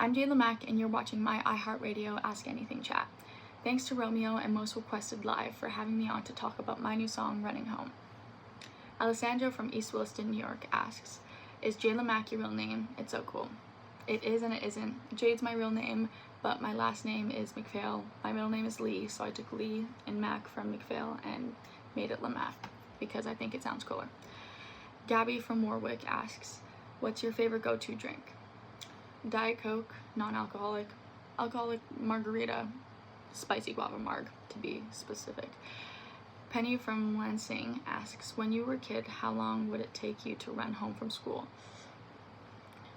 I'm Jade LeMac, and you're watching my iHeartRadio Ask Anything chat. Thanks to Romeo and Most Requested Live for having me on to talk about my new song, Running Home. Alessandro from East Williston, New York asks, is Jade LeMac your real name? It's so cool. It is and it isn't. Jade's my real name, but my last name is McPhail. My middle name is Lee, so I took Lee and Mac from McPhail and made it LeMac because I think it sounds cooler. Gabby from Warwick asks, what's your favorite go-to drink? Diet Coke, non-alcoholic, alcoholic margarita, spicy guava marg, to be specific. Penny from Lansing asks, when you were a kid, how long would it take you to run home from school?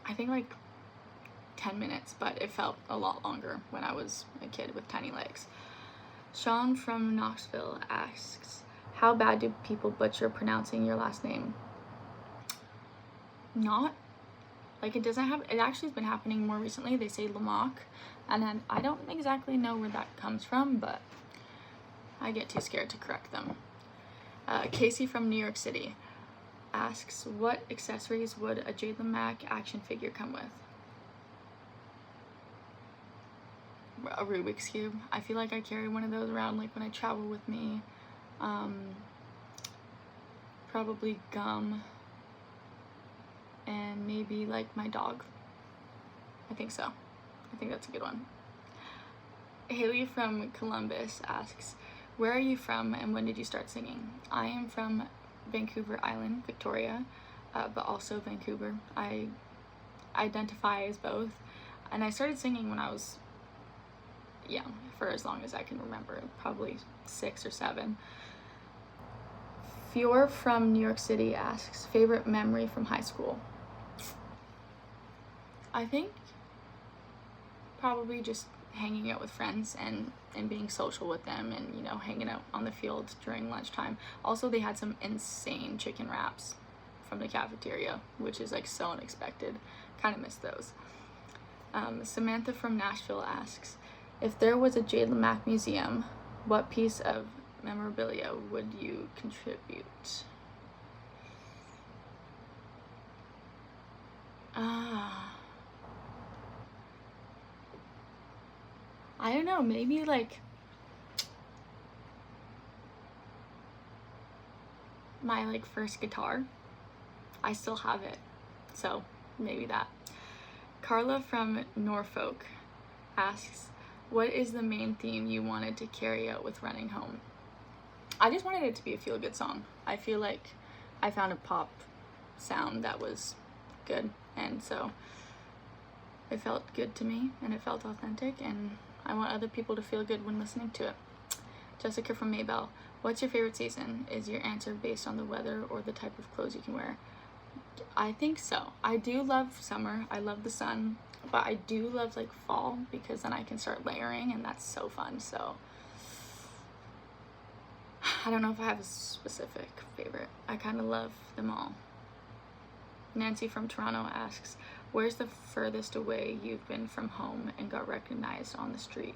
I think like 10 minutes, but it felt a lot longer when I was a kid with tiny legs. Sean from Knoxville asks, how bad do people butcher pronouncing your last name? Not. Like, it actually has been happening more recently. They say LeMac, and then I don't exactly know where that comes from, but I get too scared to correct them. Casey from New York City asks, what accessories would a Jade LeMac action figure come with? A Rubik's Cube. I feel like I carry one of those around, like, when I travel with me. Probably gum. And maybe like my dog. I think so. I think that's a good one. Haley from Columbus asks, where are you from and when did you start singing? I am from Vancouver Island, Victoria, but also Vancouver. I identify as both, and I started singing when I was young, for as long as I can remember, probably 6 or 7. Fior from New York City asks, favorite memory from high school? I think probably just hanging out with friends and being social with them, and, you know, hanging out on the field during lunchtime. Also, they had some insane chicken wraps from the cafeteria, which is like so unexpected. Kind of miss those. Samantha from Nashville asks, if there was a Jade LeMac museum, what piece of memorabilia would you contribute? I don't know, maybe like my like first guitar. I still have it, so maybe that. Carla from Norfolk asks, what is the main theme you wanted to carry out with Running Home? I just wanted it to be a feel-good song. I feel like I found a pop sound that was good, and so it felt good to me, and it felt authentic, and I want other people to feel good when listening to it. Jessica from Maybell, what's your favorite season? Is your answer based on the weather or the type of clothes you can wear? I think so. I do love summer. I love the sun, but I do love like fall, because then I can start layering, and that's so fun. So I don't know if I have a specific favorite. I kind of love them all. Nancy from Toronto asks, where's the furthest away you've been from home and got recognized on the street?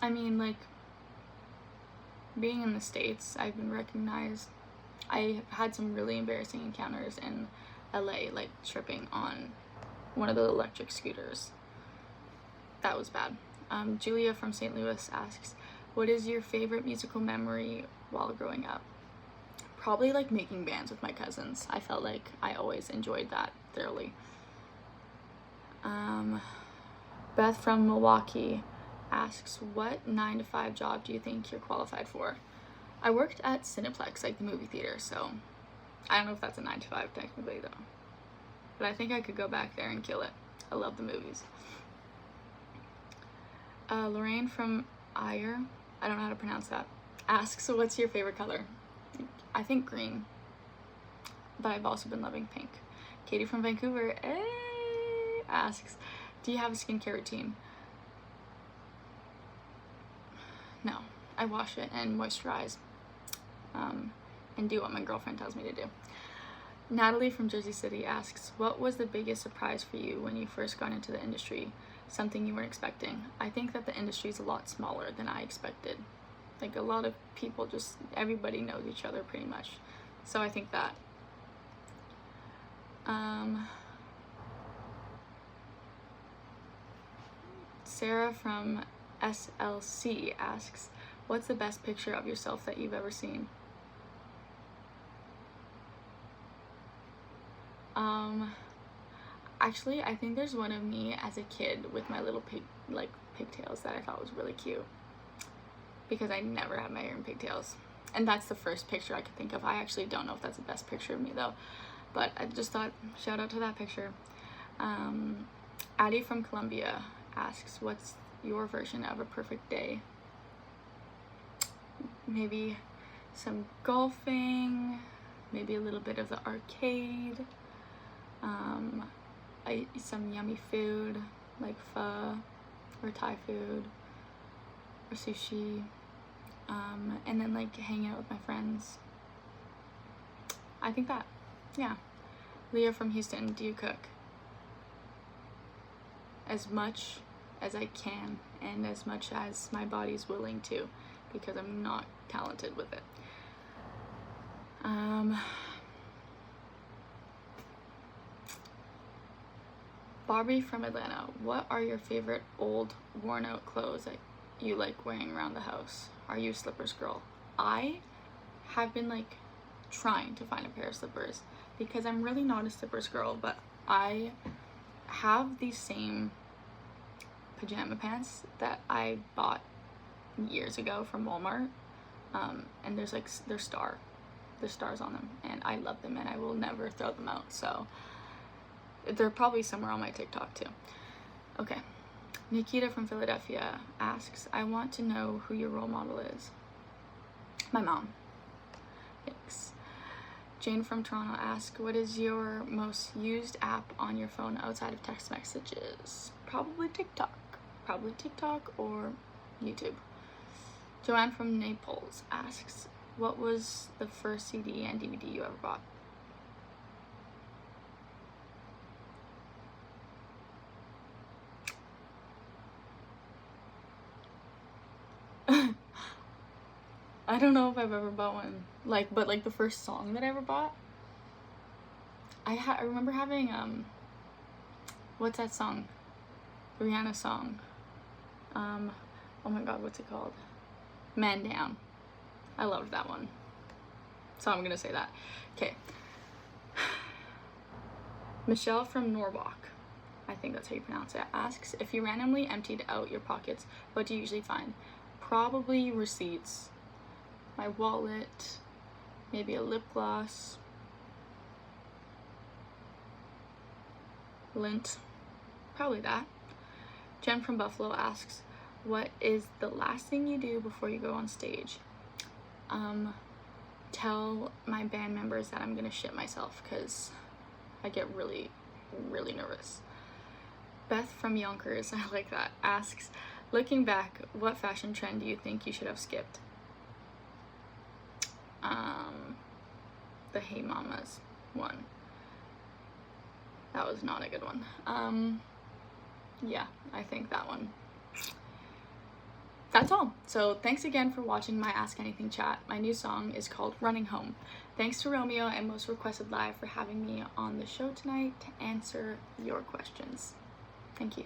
I mean, like, being in the States, I've been recognized. I had some really embarrassing encounters in LA, like tripping on one of the electric scooters. That was bad. Julia from St. Louis asks, what is your favorite musical memory while growing up? Probably like making bands with my cousins. I felt like I always enjoyed that thoroughly. Beth from Milwaukee asks, what 9-to-5 job do you think you're qualified for? I worked at Cineplex, like the movie theater, so I don't know if that's a 9-to-5 technically though. But I think I could go back there and kill it. I love the movies. Lorraine from Ayer, I don't know how to pronounce that, asks, what's your favorite color? I think green, but I've also been loving pink. Katie from Vancouver asks, do you have a skincare routine? No, I wash it and moisturize, and do what my girlfriend tells me to do. Natalie from Jersey City asks, what was the biggest surprise for you when you first got into the industry? Something you weren't expecting? I think that the industry is a lot smaller than I expected. Like, a lot of people, just everybody knows each other pretty much. So I think that. Sarah from SLC asks, what's the best picture of yourself that you've ever seen? Actually, I think there's one of me as a kid with my little pigtails that I thought was really cute, because I never had my hair in pigtails, and that's the first picture I could think of. I actually don't know if that's the best picture of me though, but I just thought, shout out to that picture. Addie from Colombia asks, what's your version of a perfect day? Maybe some golfing, maybe a little bit of the arcade, some yummy food like pho or Thai food or sushi, and then like hang out with my friends. I think that, yeah. Leah from Houston, do you cook? As much as I can and as much as my body's willing to, because I'm not talented with it. Barbie from Atlanta, what are your favorite old worn out clothes that you like wearing around the house? Are you a slippers girl? I have been like trying to find a pair of slippers, because I'm really not a slippers girl, but I have these same pajama pants that I bought years ago from Walmart, and there's stars on them, and I love them and I will never throw them out, so they're probably somewhere on my TikTok too. Okay, Nikita from Philadelphia asks, I want to know who your role model is. My mom. Thanks. Jane from Toronto asks, what is your most used app on your phone outside of text messages? Probably TikTok or YouTube. Joanne from Naples asks, what was the first CD and DVD you ever bought? I don't know if I've ever bought one, but the first song that I ever bought, I remember having what's that song, Rihanna song, oh my god, what's it called, Man Down. I loved that one, so I'm gonna say that. Okay. Michelle from Norwalk, I think that's how you pronounce it, asks, if you randomly emptied out your pockets, what do you usually find? Probably receipts, my wallet, maybe a lip gloss, lint, probably that. Jen from Buffalo asks, what is the last thing you do before you go on stage? Tell my band members that I'm gonna shit myself, because I get really, really nervous. Beth from Yonkers, I like that, asks, looking back, what fashion trend do you think you should have skipped? The Hey Mamas one. That was not a good one. Yeah, I think that one. That's all. So thanks again for watching my Ask Anything chat. My new song is called Running Home. Thanks to Romeo and Most Requested Live for having me on the show tonight to answer your questions. Thank you.